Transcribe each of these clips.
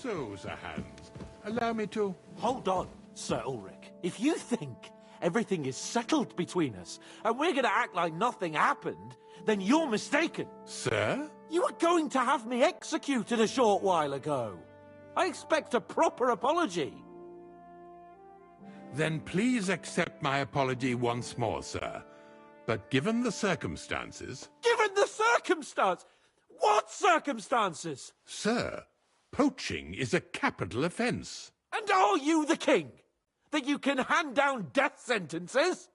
So, Sir Hans, allow me to... Hold on, Sir Ulrich. If you think everything is settled between us, and we're going to act like nothing happened, then you're mistaken. Sir? You were going to have me executed a short while ago. I expect a proper apology. Then please accept my apology once more, sir. But given the circumstances... Given the circumstance? What circumstances? Sir, poaching is a capital offence. And are you the king? That you can hand down death sentences?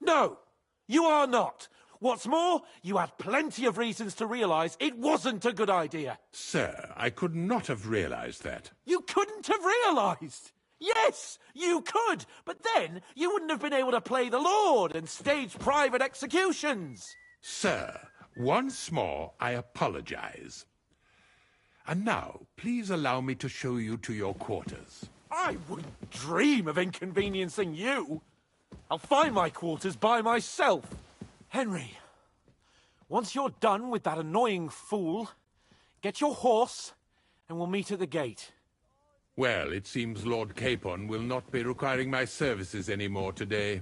No, you are not. What's more, you had plenty of reasons to realise it wasn't a good idea. Sir, I could not have realised that. You couldn't have realised? Yes, you could, but then you wouldn't have been able to play the Lord and stage private executions. Sir, once more I apologise. And now, please allow me to show you to your quarters. I wouldn't dream of inconveniencing you. I'll find my quarters by myself. Henry, once you're done with that annoying fool, get your horse and we'll meet at the gate. Well, it seems Lord Capon will not be requiring my services anymore today.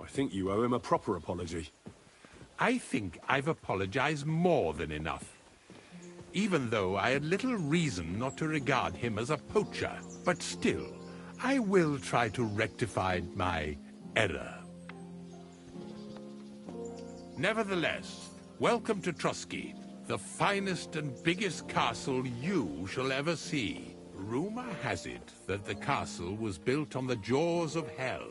I think you owe him a proper apology. I think I've apologized more than enough. Even though I had little reason not to regard him as a poacher. But still, I will try to rectify my error. Nevertheless, welcome to Trusky, the finest and biggest castle you shall ever see. Rumor has it that the castle was built on the jaws of hell,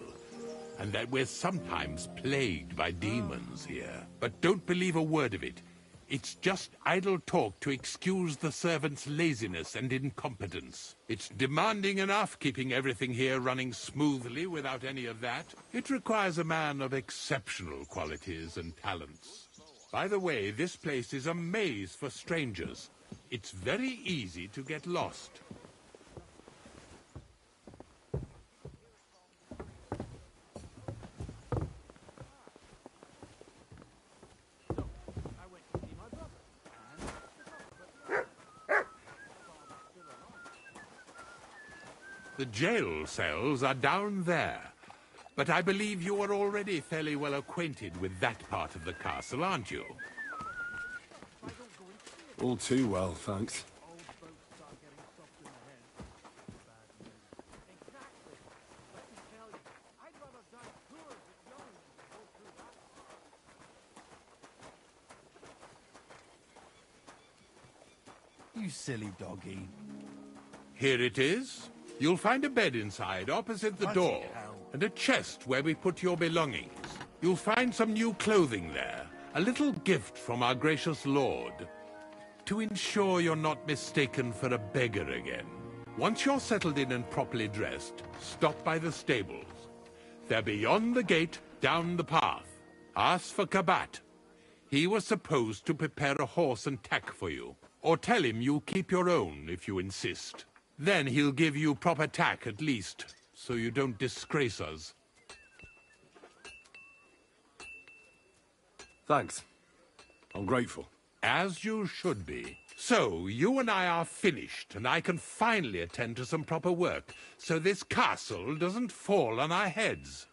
and that we're sometimes plagued by demons here. But don't believe a word of it. It's just idle talk to excuse the servants' laziness and incompetence. It's demanding enough keeping everything here running smoothly without any of that. It requires a man of exceptional qualities and talents. By the way, this place is a maze for strangers. It's very easy to get lost. The jail cells are down there, but I believe you are already fairly well acquainted with that part of the castle, aren't you? All too well, thanks. You silly doggy. Here it is. You'll find a bed inside, opposite the door, and a chest where we put your belongings. You'll find some new clothing there, a little gift from our gracious lord, to ensure you're not mistaken for a beggar again. Once you're settled in and properly dressed, stop by the stables. They're beyond the gate, down the path. Ask for Kabat. He was supposed to prepare a horse and tack for you, or tell him you'll keep your own if you insist. Then he'll give you proper tack at least, so you don't disgrace us. Thanks. I'm grateful. As you should be. So, you and I are finished, and I can finally attend to some proper work, so this castle doesn't fall on our heads.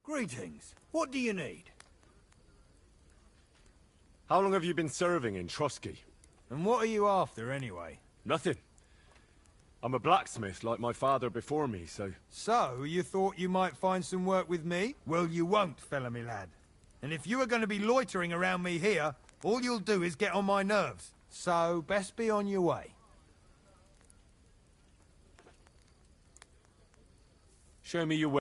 Greetings. What do you need? How long have you been serving in Trusky? And what are you after, anyway? Nothing. I'm a blacksmith like my father before me, so... So, you thought you might find some work with me? Well, you won't, fella me lad. And if you are going to be loitering around me here, All you'll do is get on my nerves. So, best be on your way. Show me your way.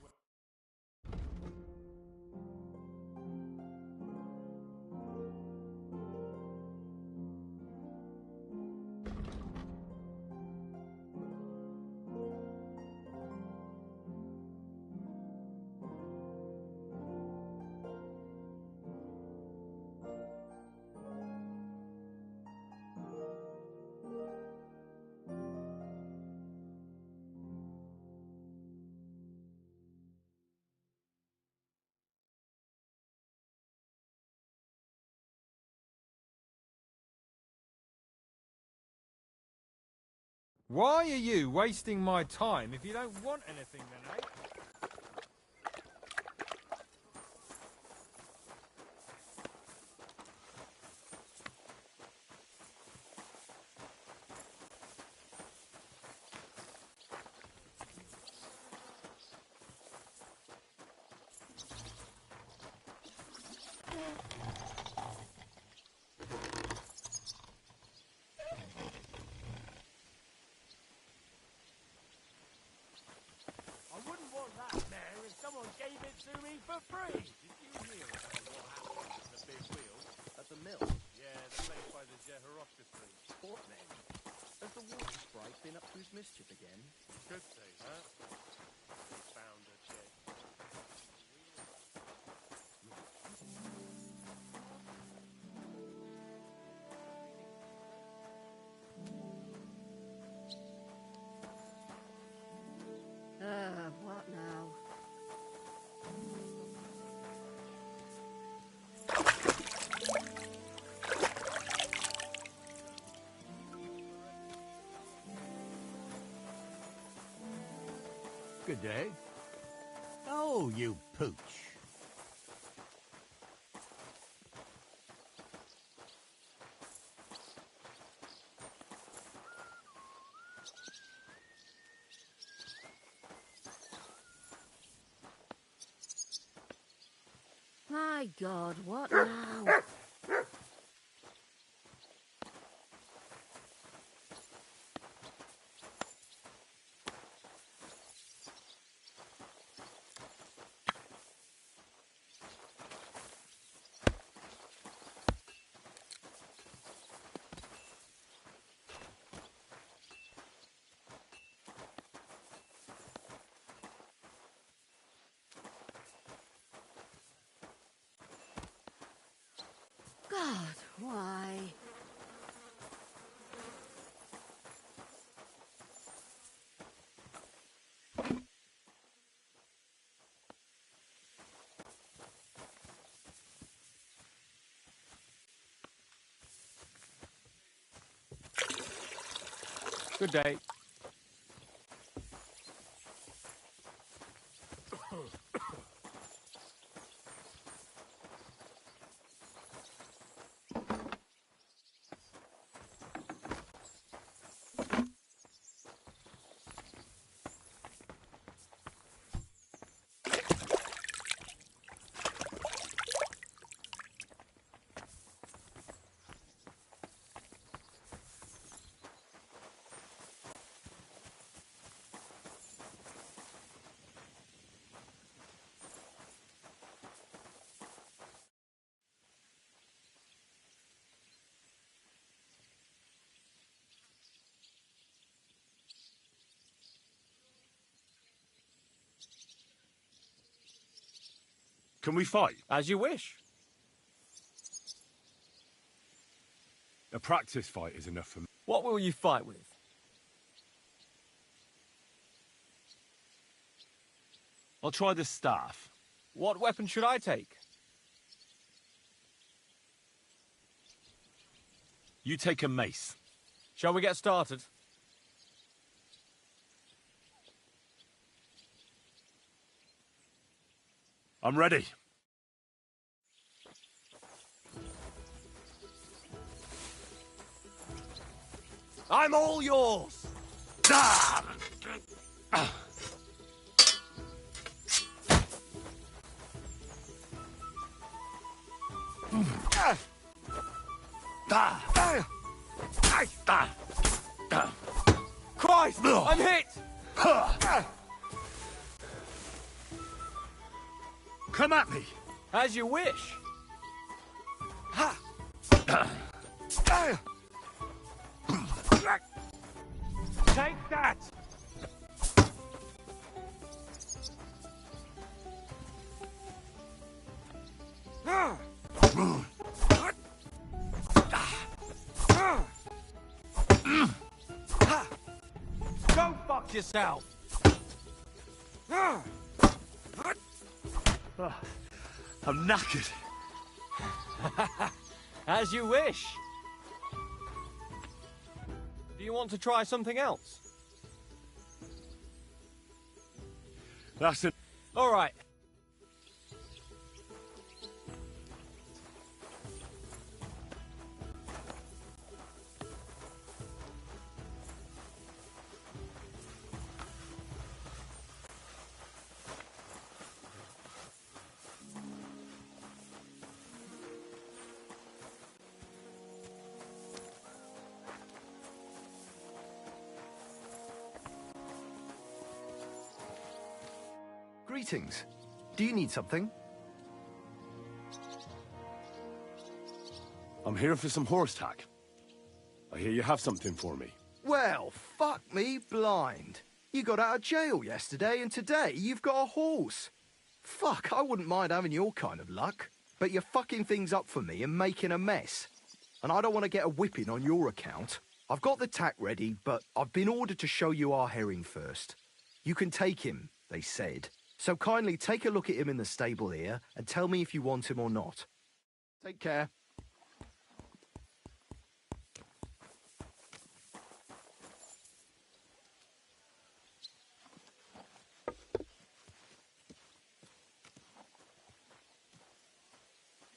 Why are you wasting my time if you don't want anything then, eh? I wouldn't want that mare if someone gave it to me for free. Did you hear about what happened at the big wheel at the mill? Yeah, the place by the Jehorovka tree. What then? Has the water sprite been up to his mischief again? Could say that. We found a dead. What now? Good day. Oh, you pooch. My God, what now? God, why? Good day. Can we fight? As you wish. A practice fight is enough for me. What will you fight with? I'll try the staff. What weapon should I take? You take a mace. Shall we get started? I'm ready. I'm all yours! Christ! I'm hit! Come at me! As you wish. Take that! Go fuck yourself! I'm knackered. As you wish. Do you want to try something else? That's it. All right. Greetings. Do you need something? I'm here for some horse tack. I hear you have something for me. Well, fuck me blind. You got out of jail yesterday, and today you've got a horse. Fuck, I wouldn't mind having your kind of luck. But you're fucking things up for me and making a mess. And I don't want to get a whipping on your account. I've got the tack ready, but I've been ordered to show you our herring first. You can take him, they said. So kindly take a look at him in the stable here and tell me if you want him or not. Take care.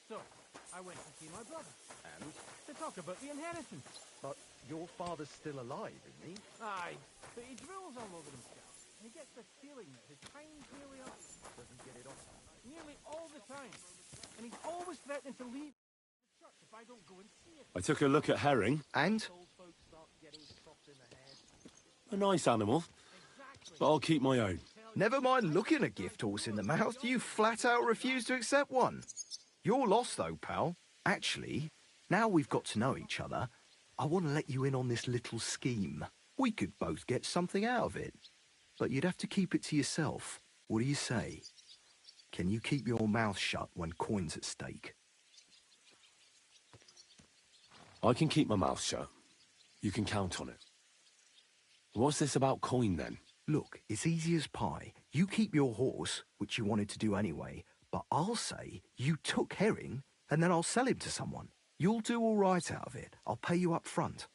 So, I went to see my brother. And? To talk about the inheritance. But your father's still alive, isn't he? Aye, but he drools all over himself. And he gets the feeling that his time's nearly up. Doesn't get it off. Nearly all the time. And he's always threatening to leave the church if I don't go and see it. I took a look at herring. And? Old folks start getting soft in the head. A nice animal, but I'll keep my own. Never mind looking a gift horse in the mouth, you flat out refuse to accept one. You're lost though, pal. Actually, now we've got to know each other, I want to let you in on this little scheme. We could both get something out of it. But you'd have to keep it to yourself. What do you say? Can you keep your mouth shut when coin's at stake? I can keep my mouth shut. You can count on it. What's this about coin then? Look, it's easy as pie. You keep your horse, which you wanted to do anyway, but I'll say you took herring and then I'll sell him to someone. You'll do all right out of it. I'll pay you up front.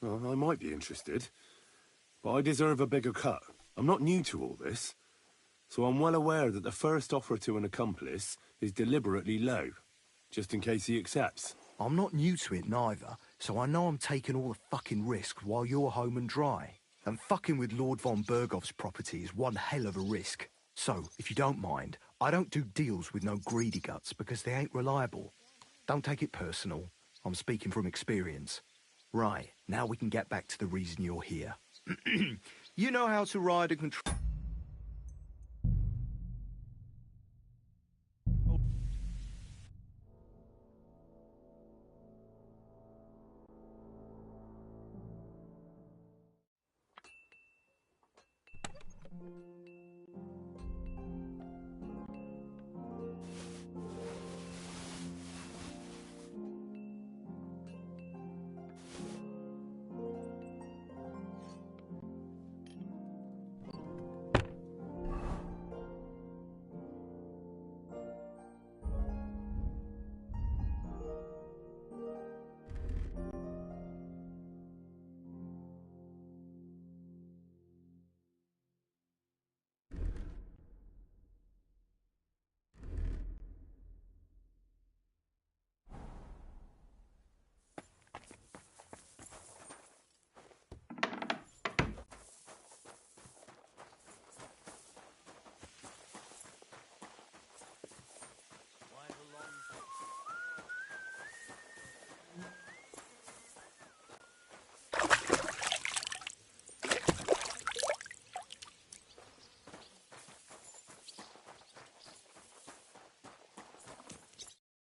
Well, I might be interested, but I deserve a bigger cut. I'm not new to all this, so I'm well aware that the first offer to an accomplice is deliberately low, just in case he accepts. I'm not new to it neither, so I know I'm taking all the fucking risks while you're home and dry. And fucking with Lord von Bergov's property is one hell of a risk. So, if you don't mind, I don't do deals with no greedy guts because they ain't reliable. Don't take it personal. I'm speaking from experience. Right, now we can get back to the reason you're here. You know how to ride and control...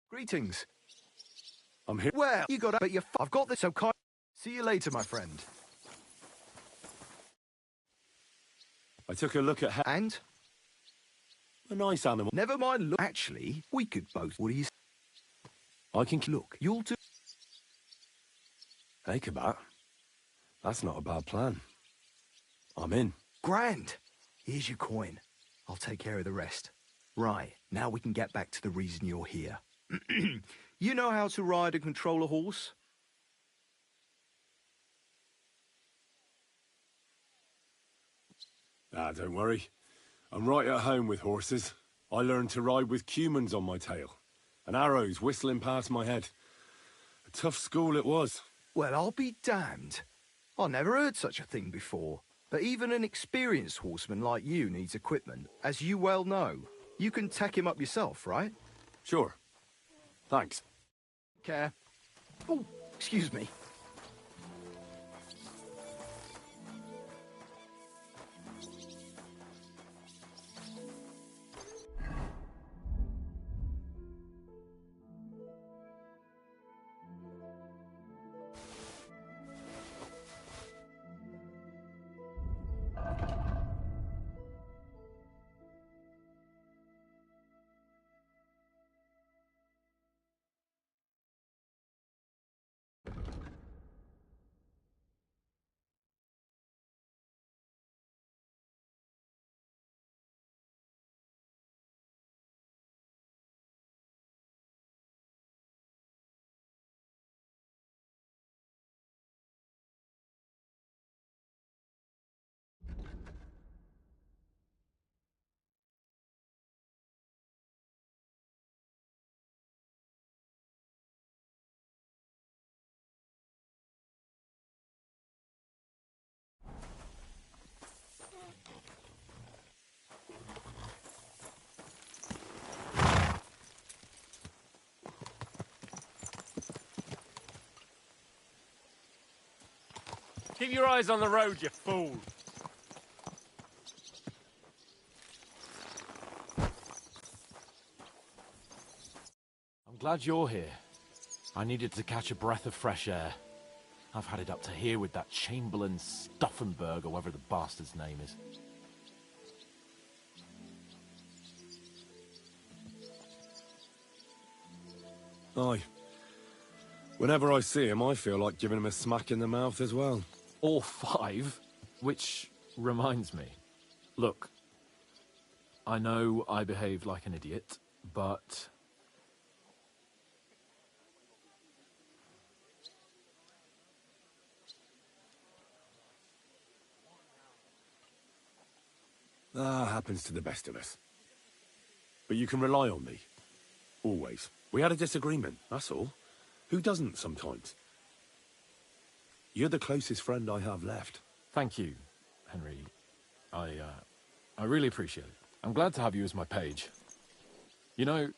Greetings. I'm here. Well, you got it, but I've got this, so kind... See you later, my friend. I took a look at And? a nice animal. Never mind, look... Actually, we could both... What do you... I can... Look, you'll do... Hey, Kabat. That's not a bad plan. I'm in. Grand. Here's your coin. I'll take care of the rest. Right, now we can get back to the reason you're here. You know how to ride and control a horse? Ah, don't worry. I'm right at home with horses. I learned to ride with cumans on my tail, and arrows whistling past my head. A tough school it was. Well, I'll be damned. I never heard such a thing before. But even an experienced horseman like you needs equipment, as you well know. You can tack him up yourself, right? Sure. Thanks. Care. Oh, excuse me. Keep your eyes on the road, you fool. I'm glad you're here. I needed to catch a breath of fresh air. I've had it up to here with that Chamberlain Stuffenberg, or whatever the bastard's name is. Aye. Whenever I see him, I feel like giving him a smack in the mouth as well. Or 5, which reminds me. Look, I know I behaved like an idiot, but... Happens to the best of us. But you can rely on me. Always. We had a disagreement, that's all. Who doesn't sometimes? You're the closest friend I have left. Thank you, Henry. I really appreciate it. I'm glad to have you as my page. You know,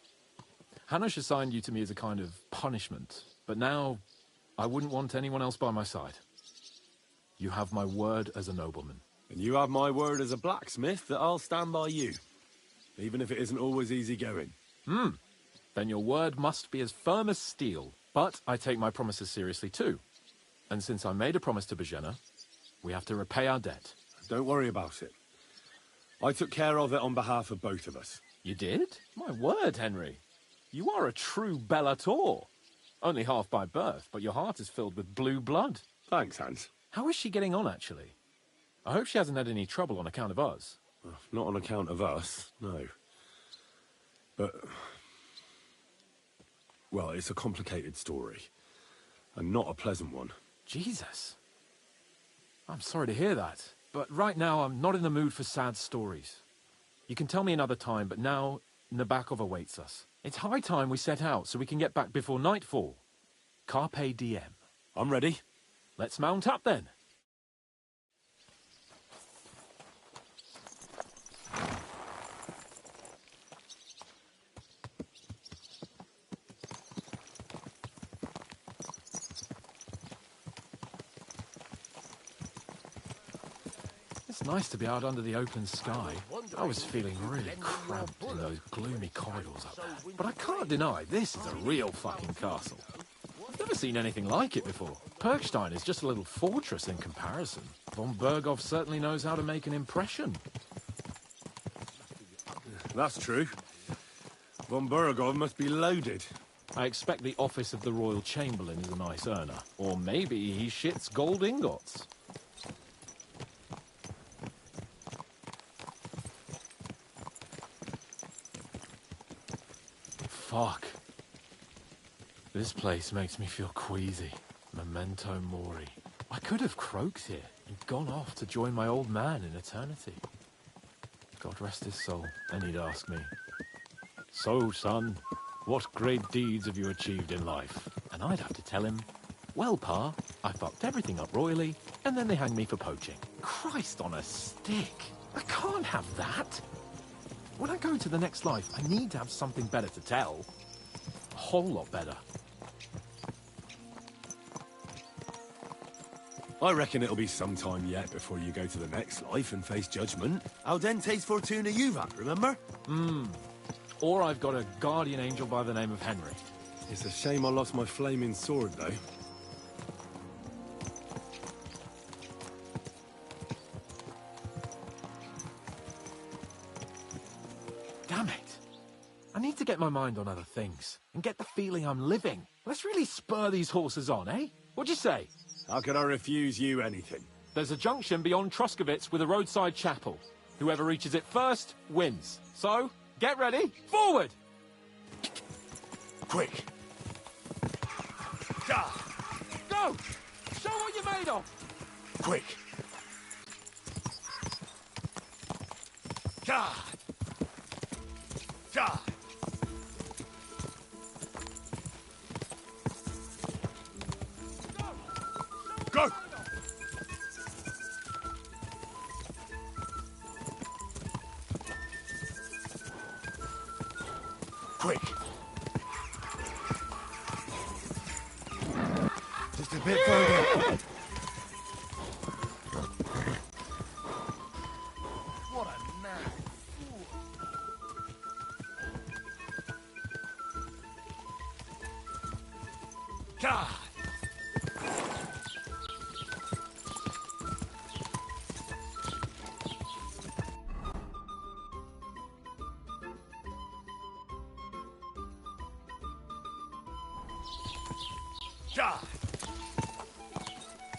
Hanush assigned you to me as a kind of punishment, but now I wouldn't want anyone else by my side. You have my word as a nobleman. And you have my word as a blacksmith that I'll stand by you. Even if it isn't always easy going. Then your word must be as firm as steel. But I take my promises seriously too. And since I made a promise to Bajena, we have to repay our debt. Don't worry about it. I took care of it on behalf of both of us. You did? My word, Henry. You are a true Bellator. Only half by birth, but your heart is filled with blue blood. Thanks, Hans. How is she getting on, actually? I hope she hasn't had any trouble on account of us. Not on account of us, no. But... well, it's a complicated story. And not a pleasant one. Jesus. I'm sorry to hear that. But right now, I'm not in the mood for sad stories. You can tell me another time, but now Nabokov awaits us. It's high time we set out so we can get back before nightfall. Carpe diem. I'm ready. Let's mount up then. It's nice to be out under the open sky. I was feeling really cramped in those gloomy corridors up there. But I can't deny, this is a real fucking castle. I've never seen anything like it before. Perkstein is just a little fortress in comparison. Von Berghoff certainly knows how to make an impression. That's true. Von Berghoff must be loaded. I expect the office of the Royal Chamberlain is a nice earner. Or maybe he shits gold ingots. Fuck. This place makes me feel queasy. Memento mori. I could have croaked here and gone off to join my old man in eternity. God rest his soul, and he'd ask me, "So, son, what great deeds have you achieved in life?" And I'd have to tell him, "Well, Pa, I fucked everything up royally, and then they hanged me for poaching." Christ on a stick. I can't have that. When I go to the next life, I need to have something better to tell. A whole lot better. I reckon it'll be some time yet before you go to the next life and face judgment. Audente's Fortuna Juvat, remember? Or I've got a guardian angel by the name of Henry. It's a shame I lost my flaming sword, though. Damn it. I need to get my mind on other things and get the feeling I'm living. Let's really spur these horses on, eh? What'd you say? How could I refuse you anything? There's a junction beyond Troskovitz with a roadside chapel. Whoever reaches it first wins. So, get ready. Forward! Quick! Go! Show what you're made of! Quick! God! God! Go! Quick! Just a bit further. What a mad fool. God! God!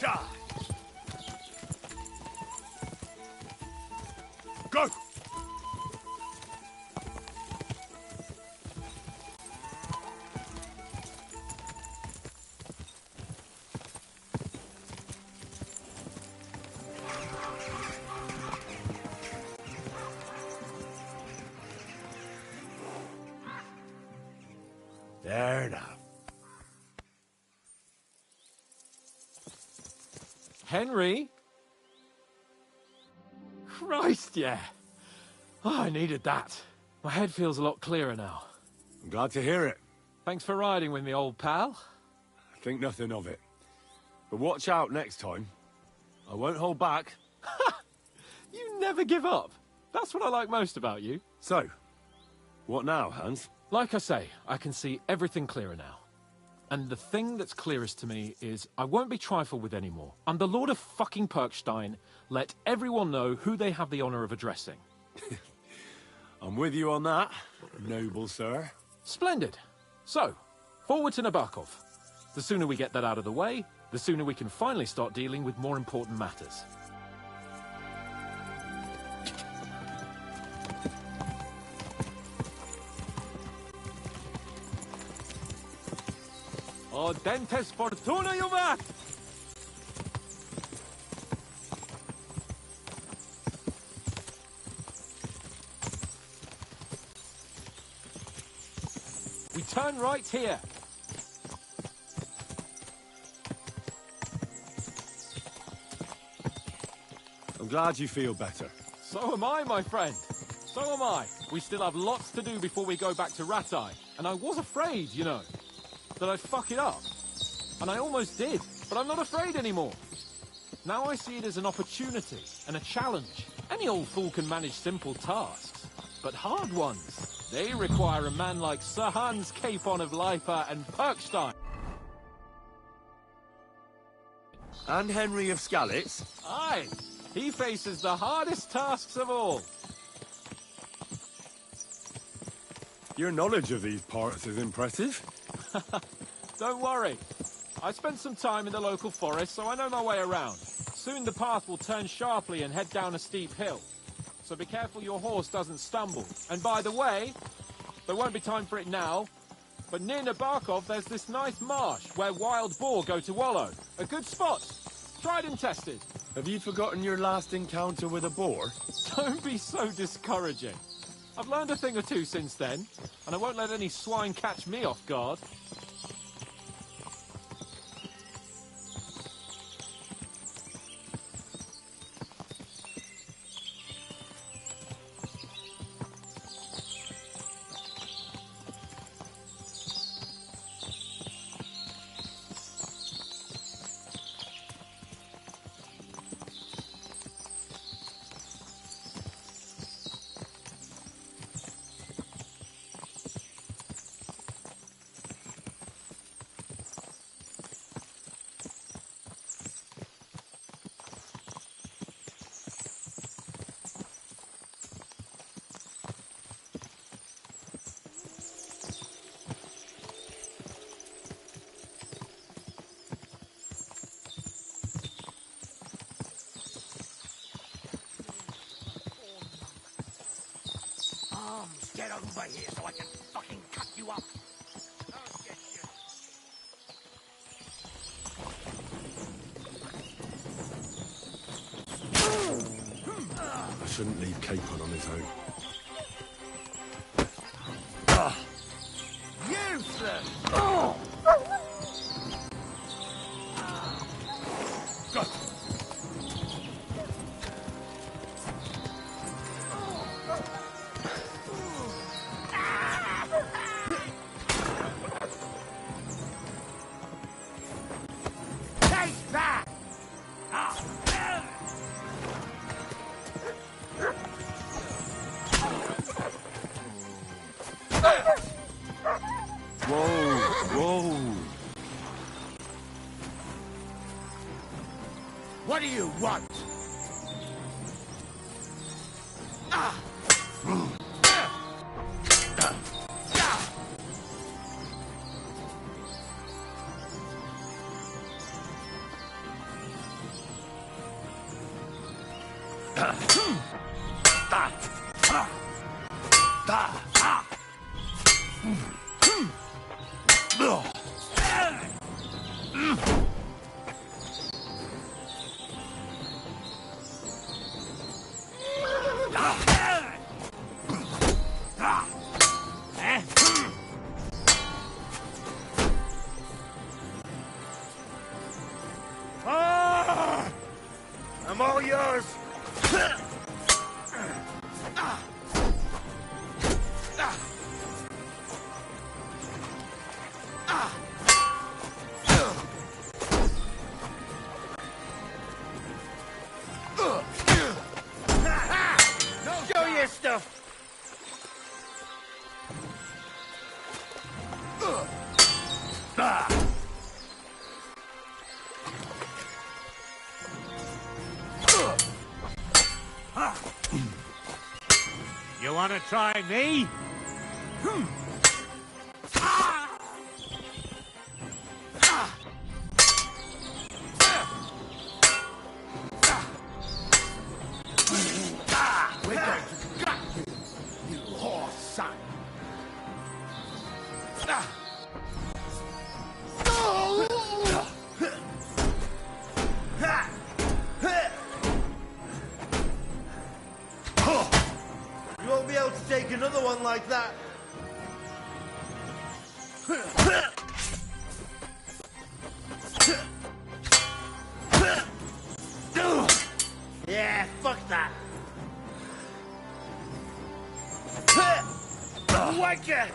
God! Go! There now. Henry? Christ, yeah. Oh, I needed that. My head feels a lot clearer now. I'm glad to hear it. Thanks for riding with me, old pal. Think nothing of it. But watch out next time. I won't hold back. You never give up. That's what I like most about you. So, what now, Hans? Like I say, I can see everything clearer now. And the thing that's clearest to me is I won't be trifled with anymore. I'm the Lord of fucking Perkstein. Let everyone know who they have the honor of addressing. I'm with you on that, noble sir. Splendid. So, forward to Nabokov. The sooner we get that out of the way, the sooner we can finally start dealing with more important matters. O dentes fortuna juvat! We turn right here. I'm glad you feel better. So am I, my friend. So am I. We still have lots to do before we go back to Ratai. And I was afraid, you know, that I'd fuck it up. And I almost did, but I'm not afraid anymore. Now I see it as an opportunity and a challenge. Any old fool can manage simple tasks, but hard ones, they require a man like Sir Hans Capon of Leipa and Perkstein. And Henry of Skalitz? Aye, he faces the hardest tasks of all. Your knowledge of these parts is impressive. Don't worry. I spent some time in the local forest, so I know my way around. Soon the path will turn sharply and head down a steep hill. So be careful your horse doesn't stumble. And by the way, there won't be time for it now, but near Nabokov there's this nice marsh where wild boar go to wallow. A good spot. Tried and tested. Have you forgotten your last encounter with a boar? Don't be so discouraging. I've learned a thing or two since then, and I won't let any swine catch me off guard. Get over here so I can fucking cut you up. I shouldn't leave Capon on his own. Useless! What do you want? your stuff. You want to try me? We're going to gut you, you whore son. You won't be able to take another one like that. Yeah, fuck that. Wanker!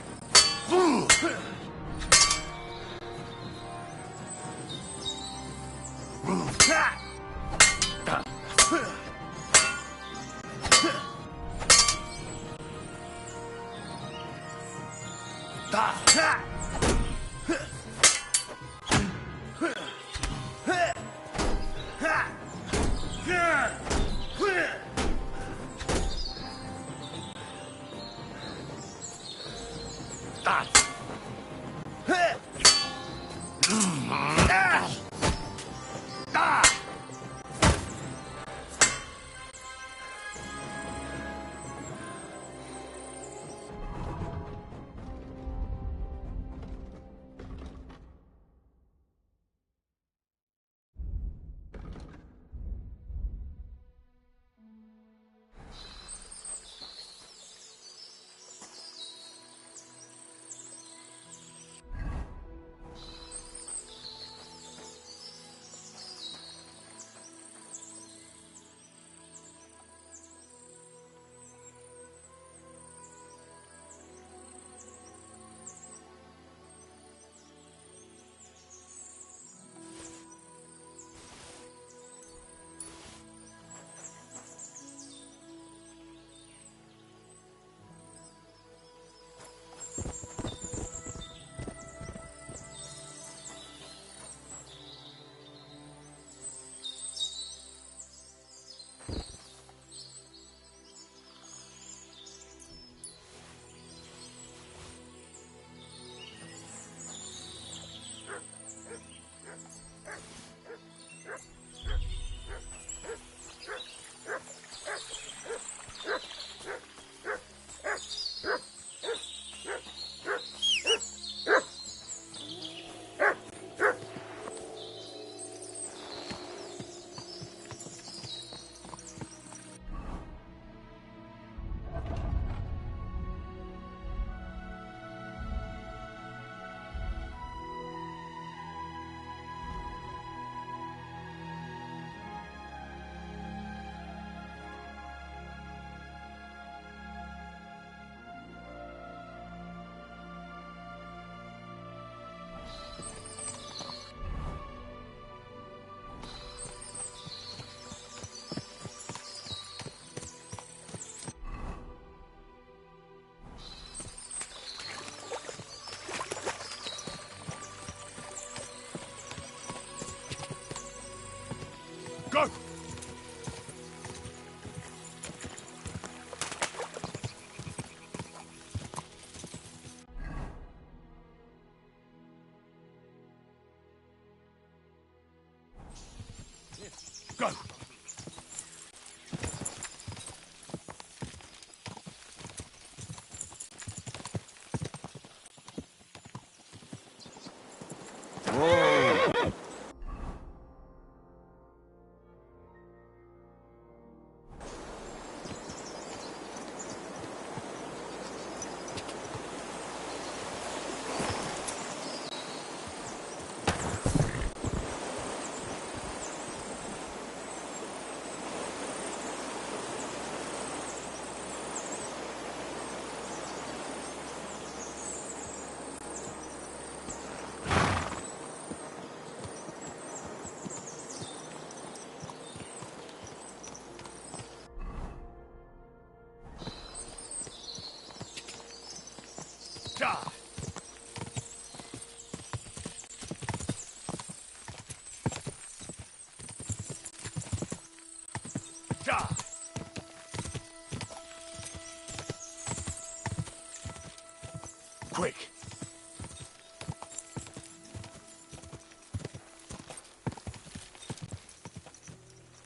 quick.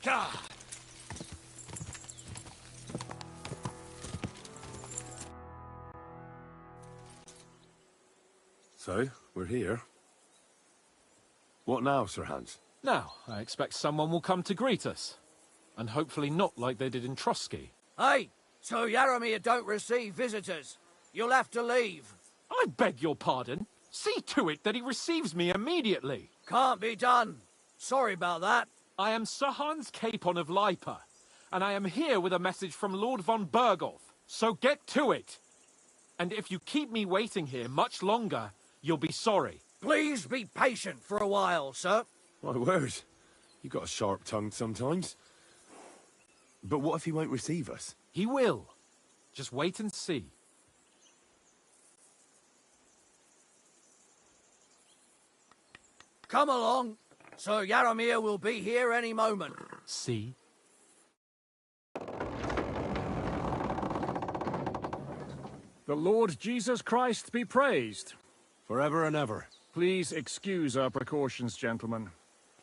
God. So, we're here. What now, Sir Hans? Now, I expect someone will come to greet us. And hopefully not like they did in Trotsky. Hey, so Yaramir don't receive visitors. You'll have to leave. I beg your pardon. See to it that he receives me immediately. Can't be done. Sorry about that. I am Sir Hans Capon of Lipa, and I am here with a message from Lord von Berghoff. So get to it. And if you keep me waiting here much longer, you'll be sorry. Please be patient for a while, sir. My word. You got a sharp tongue sometimes. But what if he won't receive us? He will. Just wait and see. Come along. Sir Yaramir will be here any moment. See? The Lord Jesus Christ be praised. Forever and ever. Please excuse our precautions, gentlemen.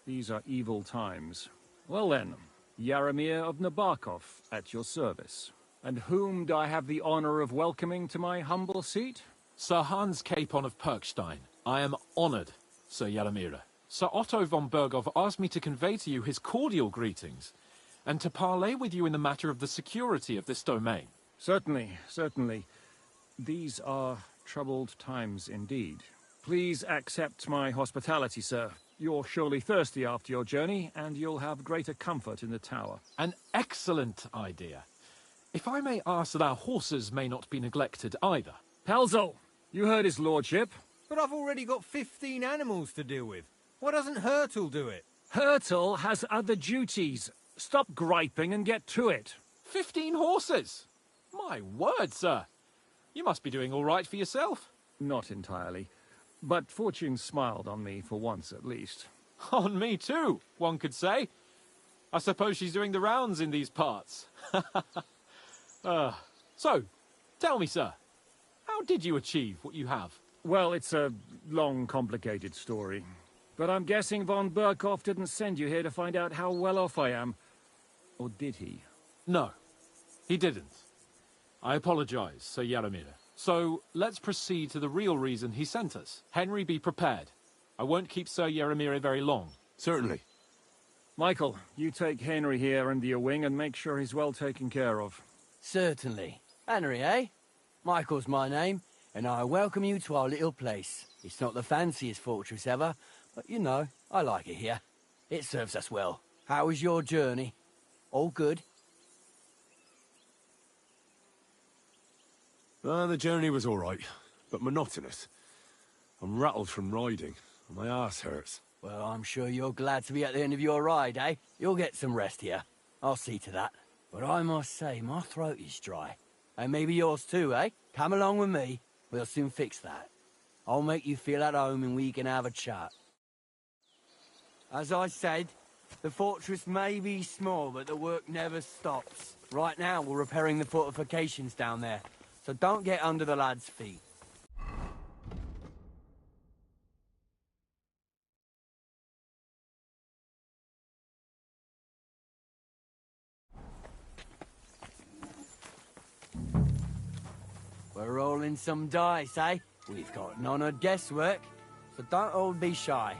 These are evil times. Well then, Yaramir of Nabokov, at your service. And whom do I have the honor of welcoming to my humble seat? Sir Hans Capon of Perkstein. I am honored, Sir Yaramir. Sir Otto von Berghoff asked me to convey to you his cordial greetings, and to parley with you in the matter of the security of this domain. Certainly, certainly. These are troubled times indeed. Please accept my hospitality, sir. You're surely thirsty after your journey, and you'll have greater comfort in the tower. An excellent idea. If I may ask that our horses may not be neglected either. Pelzel, you heard his lordship. But I've already got 15 animals to deal with. Why doesn't Hurtle do it? Hurtle has other duties. Stop griping and get to it. 15 horses? My word, sir. You must be doing all right for yourself. Not entirely. But fortune smiled on me for once at least. On me too, one could say. I suppose she's doing the rounds in these parts. So, tell me, sir, how did you achieve what you have? Well, it's a long, complicated story. But I'm guessing von Berghoff didn't send you here to find out how well off I am. Or did he? No, he didn't. I apologize, Sir Yaramir. So, let's proceed to the real reason he sent us. Henry, be prepared. I won't keep Sir Yaramir very long. Certainly. Michael, you take Henry here under your wing and make sure he's well taken care of. Certainly. Henry, eh? Michael's my name, and I welcome you to our little place. It's not the fanciest fortress ever, but you know, I like it here. It serves us well. How was your journey? All good? The journey was all right, but monotonous. I'm rattled from riding, and my ass hurts. Well, I'm sure you're glad to be at the end of your ride, eh? You'll get some rest here. I'll see to that. But I must say, my throat is dry. And maybe yours too, eh? Come along with me. We'll soon fix that. I'll make you feel at home and we can have a chat. As I said, the fortress may be small, but the work never stops. Right now, we're repairing the fortifications down there, so don't get under the lad's feet. We're rolling some dice, eh? We've got none of guesswork, so don't all be shy.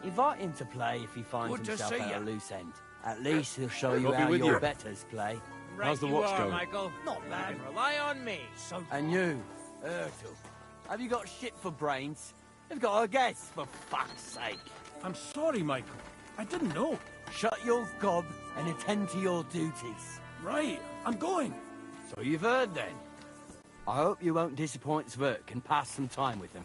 Invite him to play if he finds Good to himself see at a ya. loose end. At least he'll show you I'll be how with your you. betters play. How's the watch going? Michael. Not bad. Rely on me. So And you, Ertl, have you got shit for brains? You've got a guess, for fuck's sake. I'm sorry, Michael. I didn't know. Shut your gob and attend to your duties. Right, I'm going. So you've heard then. I hope you won't disappoint Zwerk and pass some time with him.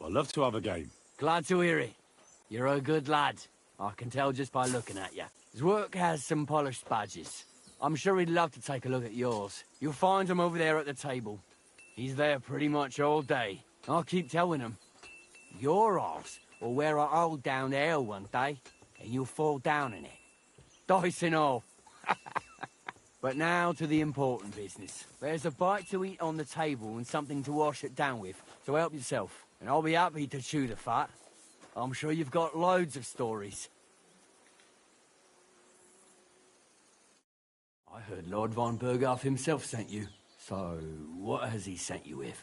I'd love to have a game. Glad to hear it. You're a good lad. I can tell just by looking at you. Zwerk has some polished badges. I'm sure he'd love to take a look at yours. You'll find him over there at the table. He's there pretty much all day. I'll keep telling him. Your arse will wear a hole down the ale one day, and you'll fall down in it. Dice and all. But now to the important business. There's a bite to eat on the table and something to wash it down with, so help yourself. And I'll be happy to chew the fat. I'm sure you've got loads of stories. I heard Lord von Berghoff himself sent you. So, what has he sent you with?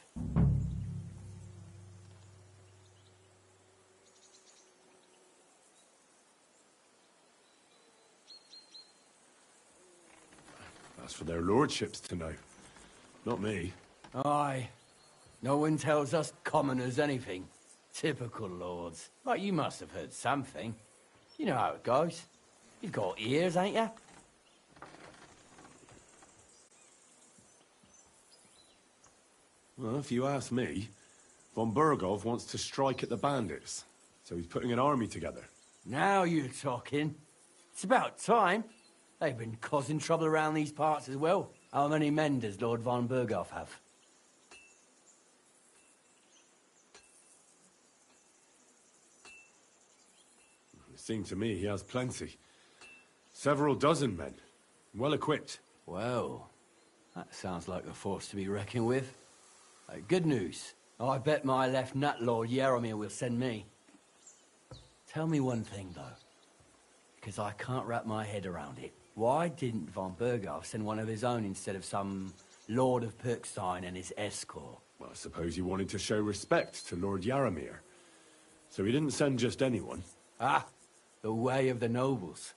That's for their lordships to know. Not me. Aye. No one tells us commoners anything. Typical lords. But you must have heard something. You know how it goes. You've got ears, ain't you? Well, if you ask me, von Berghoff wants to strike at the bandits. So he's putting an army together. Now you're talking. It's about time. They've been causing trouble around these parts as well. How many men does Lord von Berghoff have? It seemed to me he has plenty. Several dozen men. Well equipped. Well, that sounds like a force to be reckoned with. Good news. I bet my left nut Lord Yaromir will send me. Tell me one thing, though. Because I can't wrap my head around it. Why didn't von Berghoff send one of his own instead of some Lord of Pirkstein and his escort? Well, I suppose he wanted to show respect to Lord Yaromir. So he didn't send just anyone. Ah, the way of the nobles.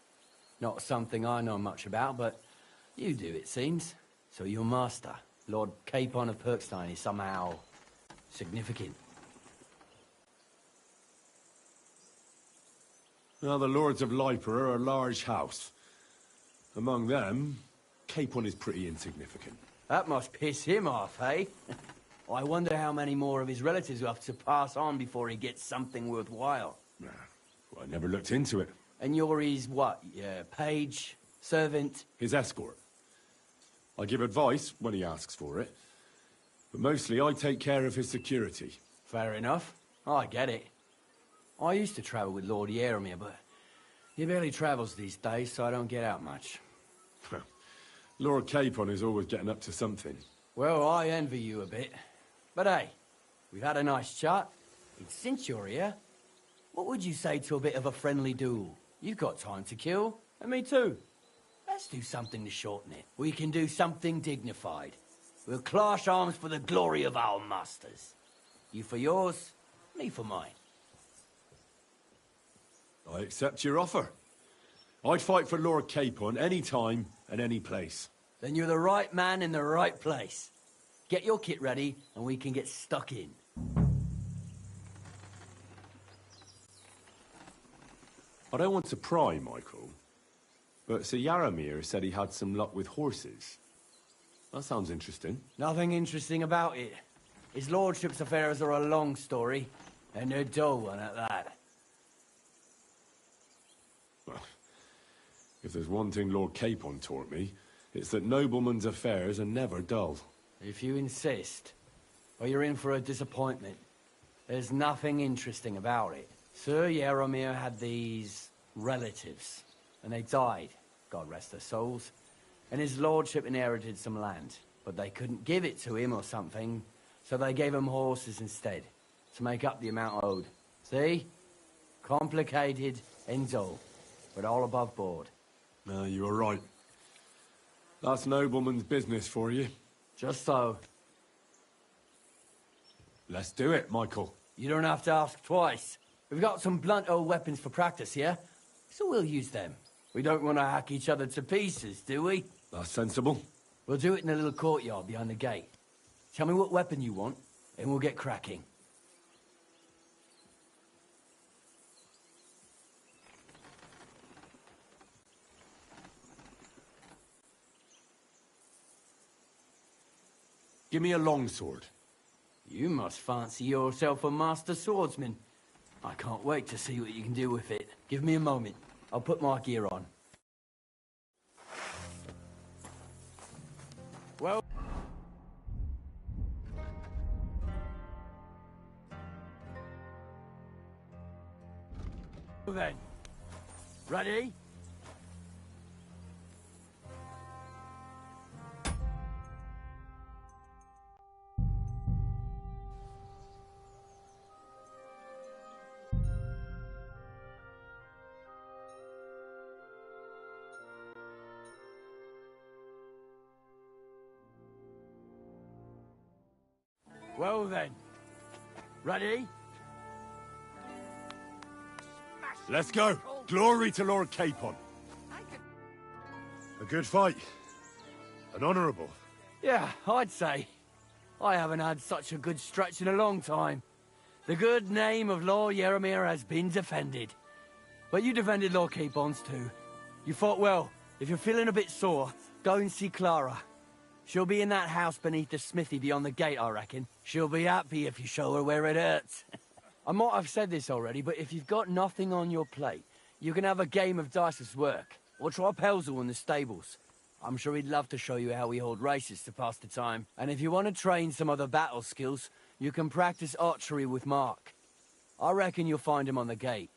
Not something I know much about, but you do, it seems. So your master, Lord Capon of Pirkstein, is somehow significant. Now, the Lords of Leiper are a large house. Among them, Capon is pretty insignificant. That must piss him off, eh? I wonder how many more of his relatives will have to pass on before he gets something worthwhile. Well, I never looked into it. And you're his, what, page, servant? His escort. I give advice when he asks for it. But mostly I take care of his security. Fair enough. I get it. I used to travel with Lord Yaromir, but he barely travels these days, so I don't get out much. Lord Capon is always getting up to something. Well, I envy you a bit. But hey, we've had a nice chat. And since you're here, what would you say to a bit of a friendly duel? You've got time to kill, and me too. Let's do something to shorten it. We can do something dignified. We'll clash arms for the glory of our masters. You for yours, me for mine. I accept your offer. I'd fight for Lord Capon any time and any place. Then you're the right man in the right place. Get your kit ready, and we can get stuck in. I don't want to pry, Michael, but Sir Yaromir said he had some luck with horses. That sounds interesting. Nothing interesting about it. His lordship's affairs are a long story, and a dull one at that. Well, if there's one thing Lord Capon taught me, it's that noblemen's affairs are never dull. If you insist, or you're in for a disappointment. There's nothing interesting about it. Sir Yaromir had these relatives, and they died, God rest their souls. And his lordship inherited some land, but they couldn't give it to him or something, so they gave him horses instead, to make up the amount owed. See? Complicated and dull, but all above board. No, you were right. That's nobleman's business for you. Just so. Let's do it, Michael. You don't have to ask twice. We've got some blunt old weapons for practice here, so we'll use them. We don't want to hack each other to pieces, do we? That's sensible. We'll do it in a little courtyard behind the gate. Tell me what weapon you want, and we'll get cracking. Give me a longsword. You must fancy yourself a master swordsman. I can't wait to see what you can do with it. Give me a moment. I'll put my gear on. Well... then. Ready? Well then. Ready? Let's go. Glory to Lord Capon. A good fight. An honourable. Yeah, I'd say. I haven't had such a good stretch in a long time. The good name of Lord Yaramir has been defended. But you defended Lord Capon's too. You fought well. If you're feeling a bit sore, go and see Clara. She'll be in that house beneath the smithy beyond the gate, I reckon. She'll be happy if you show her where it hurts. I might have said this already, but if you've got nothing on your plate, you can have a game of dice's work. Or try Pelzel in the stables. I'm sure he'd love to show you how we hold races to pass the time. And if you want to train some other battle skills, you can practice archery with Mark. I reckon you'll find him on the gate.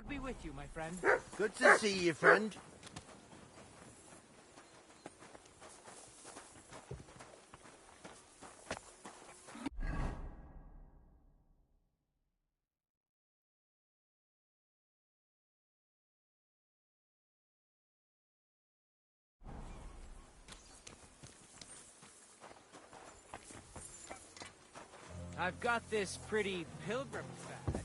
Be with you, my friend. Good to see you, friend. I've got this pretty pilgrim's badge.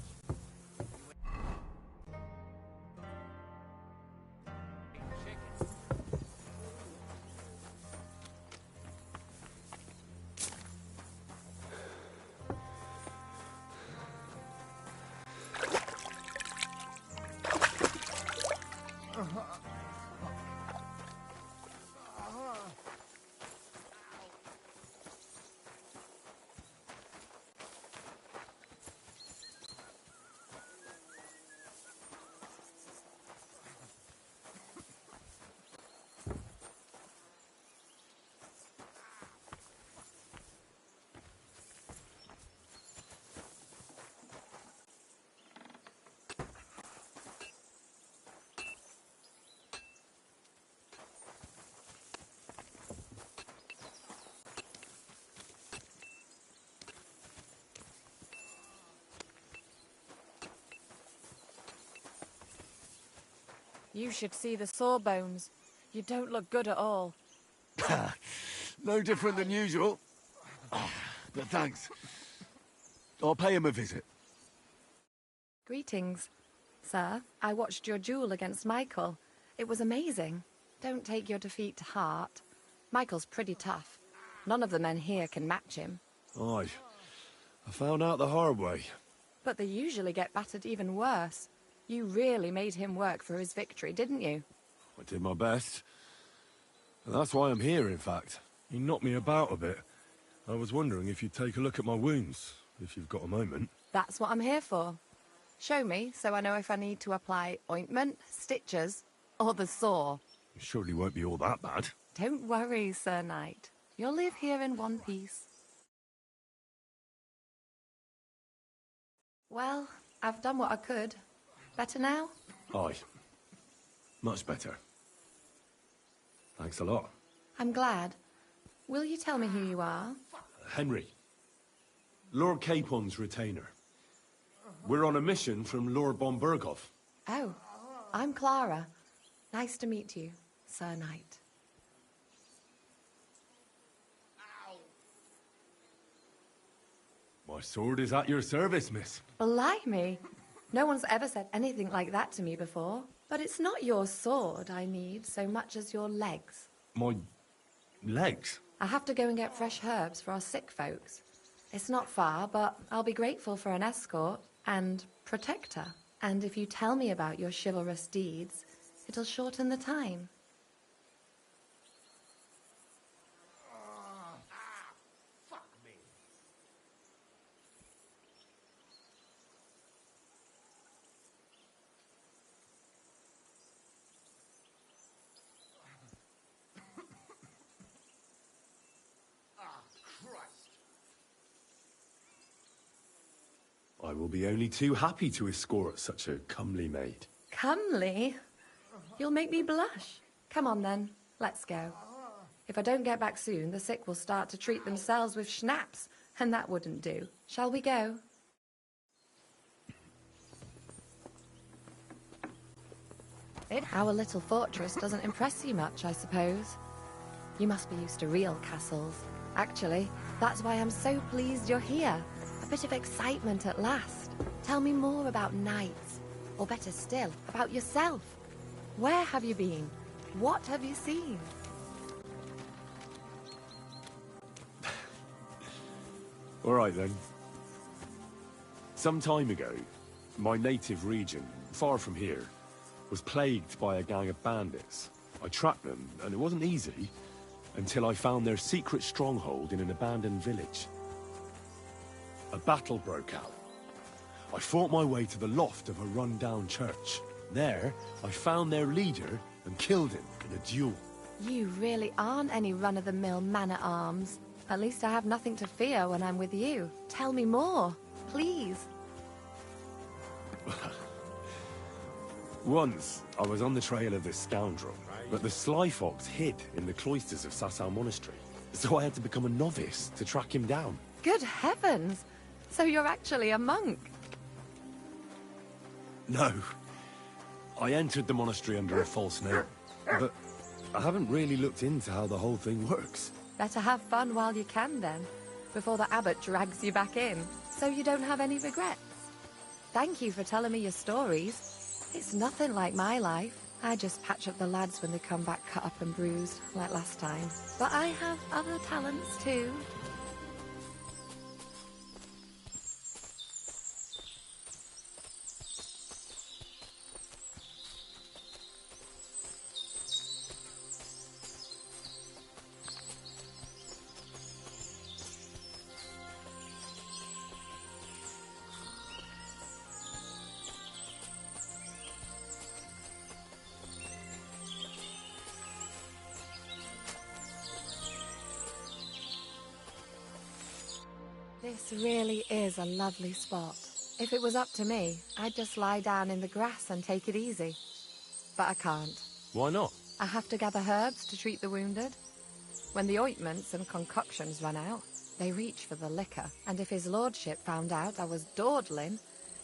You should see the sawbones. You don't look good at all. No different than usual. But thanks. I'll pay him a visit. Greetings, sir. I watched your duel against Michael. It was amazing. Don't take your defeat to heart. Michael's pretty tough. None of the men here can match him. Aye. I found out the hard way. But they usually get battered even worse. You really made him work for his victory, didn't you? I did my best. And that's why I'm here, in fact. He knocked me about a bit. I was wondering if you'd take a look at my wounds, if you've got a moment. That's what I'm here for. Show me, so I know if I need to apply ointment, stitches, or the saw. It surely won't be all that bad. Don't worry, Sir Knight. You'll live here in one piece. Well, I've done what I could. Better now? Aye. Much better. Thanks a lot. I'm glad. Will you tell me who you are? Henry. Lord Capon's retainer. We're on a mission from Lord Bombergov. Oh, I'm Clara. Nice to meet you, Sir Knight. My sword is at your service, miss. Blimey! No one's ever said anything like that to me before. But it's not your sword I need so much as your legs. My legs? I have to go and get fresh herbs for our sick folks. It's not far, but I'll be grateful for an escort and protector. And if you tell me about your chivalrous deeds, it'll shorten the time. I will be only too happy to escort such a comely maid. Comely? You'll make me blush. Come on then, Let's go. If I don't get back soon, the sick will start to treat themselves with schnapps, and that wouldn't do. Shall we go? Our little fortress doesn't impress you much, I suppose. You must be used to real castles. Actually, that's why I'm so pleased you're here. A bit of excitement at last. Tell me more about knights, or better still, about yourself. Where have you been? What have you seen? All right, then. Some time ago, my native region, far from here, was plagued by a gang of bandits. I tracked them, and it wasn't easy, until I found their secret stronghold in an abandoned village. A battle broke out. I fought my way to the loft of a run-down church. There, I found their leader and killed him in a duel. You really aren't any run-of-the-mill man-at-arms. At least I have nothing to fear when I'm with you. Tell me more, please. Once, I was on the trail of this scoundrel, but the Sly Fox hid in the cloisters of Sasau Monastery. So I had to become a novice to track him down. Good heavens! So you're actually a monk? No. I entered the monastery under a false name, but I haven't really looked into how the whole thing works. Better have fun while you can, then, before the abbot drags you back in, so you don't have any regrets. Thank you for telling me your stories. It's nothing like my life. I just patch up the lads when they come back cut up and bruised, like last time. But I have other talents, too. This really is a lovely spot. If it was up to me, I'd just lie down in the grass and take it easy. But I can't. Why not? I have to gather herbs to treat the wounded. When the ointments and concoctions run out, they reach for the liquor. And if his lordship found out I was dawdling,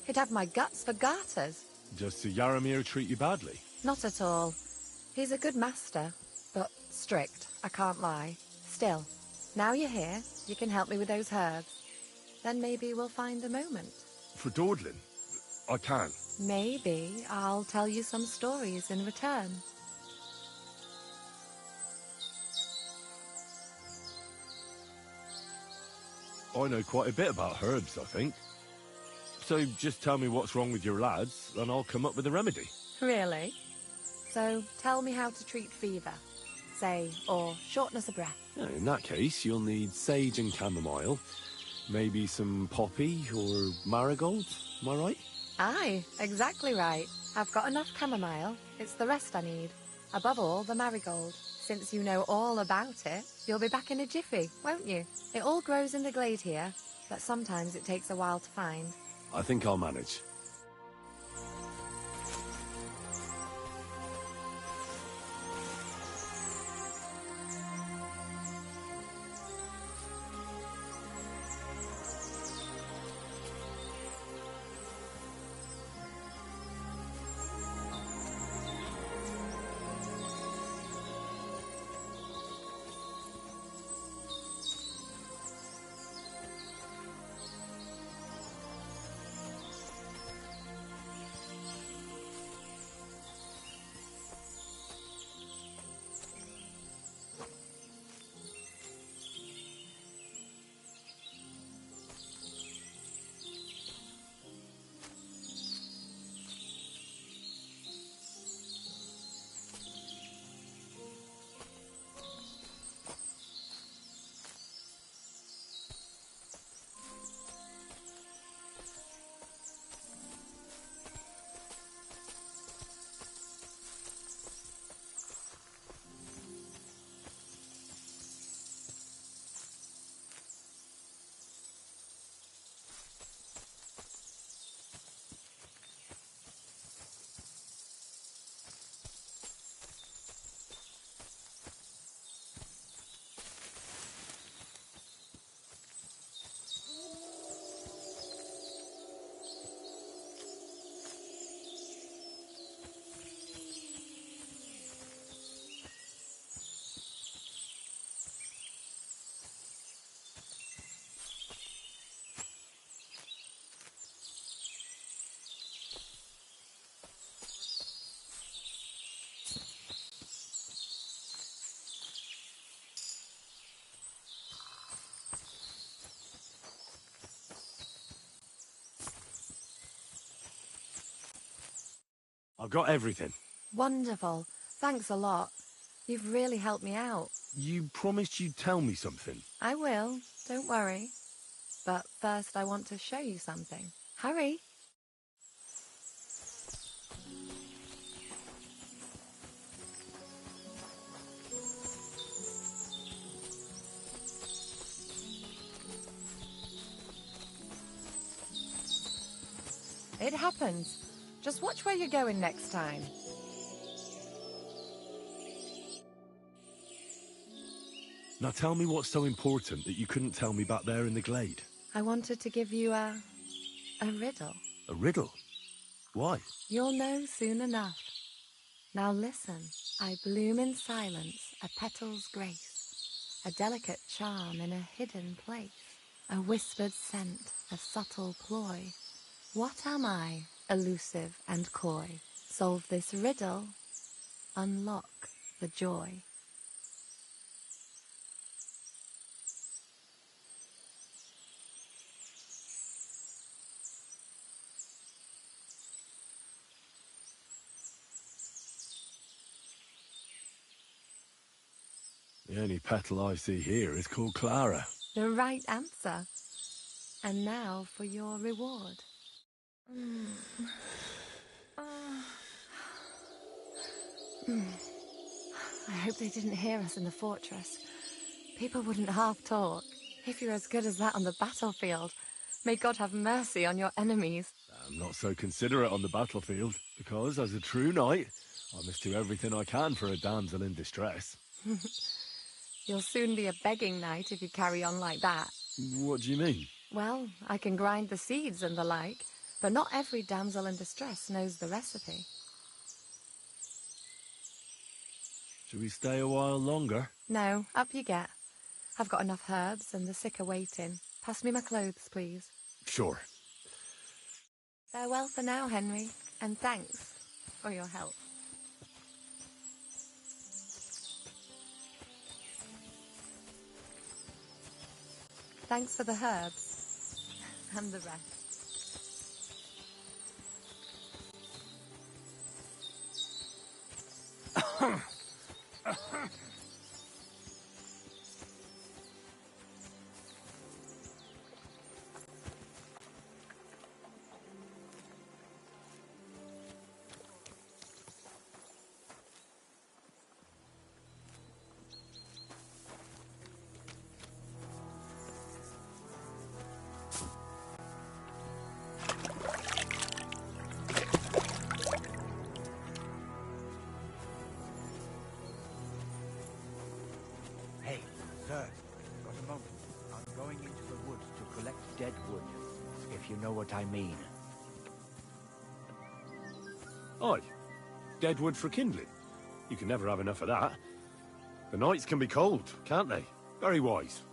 he'd have my guts for garters. Does Sir Yaramir treat you badly? Not at all. He's a good master, but strict, I can't lie. Still, now you're here, you can help me with those herbs. Then maybe we'll find a moment. For dawdling? I can. Maybe I'll tell you some stories in return. I know quite a bit about herbs, I think. So just tell me what's wrong with your lads, and I'll come up with a remedy. Really? So tell me how to treat fever, say, or shortness of breath. Yeah, in that case, you'll need sage and chamomile, maybe some poppy or marigold, am I right? Aye, exactly right. I've got enough chamomile. It's the rest I need. Above all, the marigold. Since you know all about it, you'll be back in a jiffy, won't you? It all grows in the glade here, but sometimes it takes a while to find. I think I'll manage. I've got everything. Wonderful. Thanks a lot. You've really helped me out. You promised you'd tell me something. I will. Don't worry. But first I want to show you something. Hurry. It happens. Just watch where you're going next time. Now tell me what's so important that you couldn't tell me back there in the glade. I wanted to give you a riddle. A riddle? Why? You'll know soon enough. Now listen. I bloom in silence, a petal's grace, a delicate charm in a hidden place, a whispered scent, a subtle ploy. What am I, elusive and coy? Solve this riddle, unlock the joy. The only petal I see here is called Clara. The right answer. And now for your reward. I hope they didn't hear us in the fortress. People wouldn't half talk. If you're as good as that on the battlefield, may God have mercy on your enemies. I'm not so considerate on the battlefield, because as a true knight, I must do everything I can for a damsel in distress. You'll soon be a begging knight if you carry on like that. What do you mean? Well, I can grind the seeds and the like, but not every damsel in distress knows the recipe. Should we stay a while longer? No, up you get. I've got enough herbs and the sick are waiting. Pass me my clothes, please. Sure. Farewell for now, Henry, and thanks for your help. Thanks for the herbs and the rest. Hey, sir, got a moment? I'm going into the woods to collect dead wood, if you know what I mean. Aye. Dead wood for kindling. You can never have enough of that. The nights can be cold, can't they? Very wise.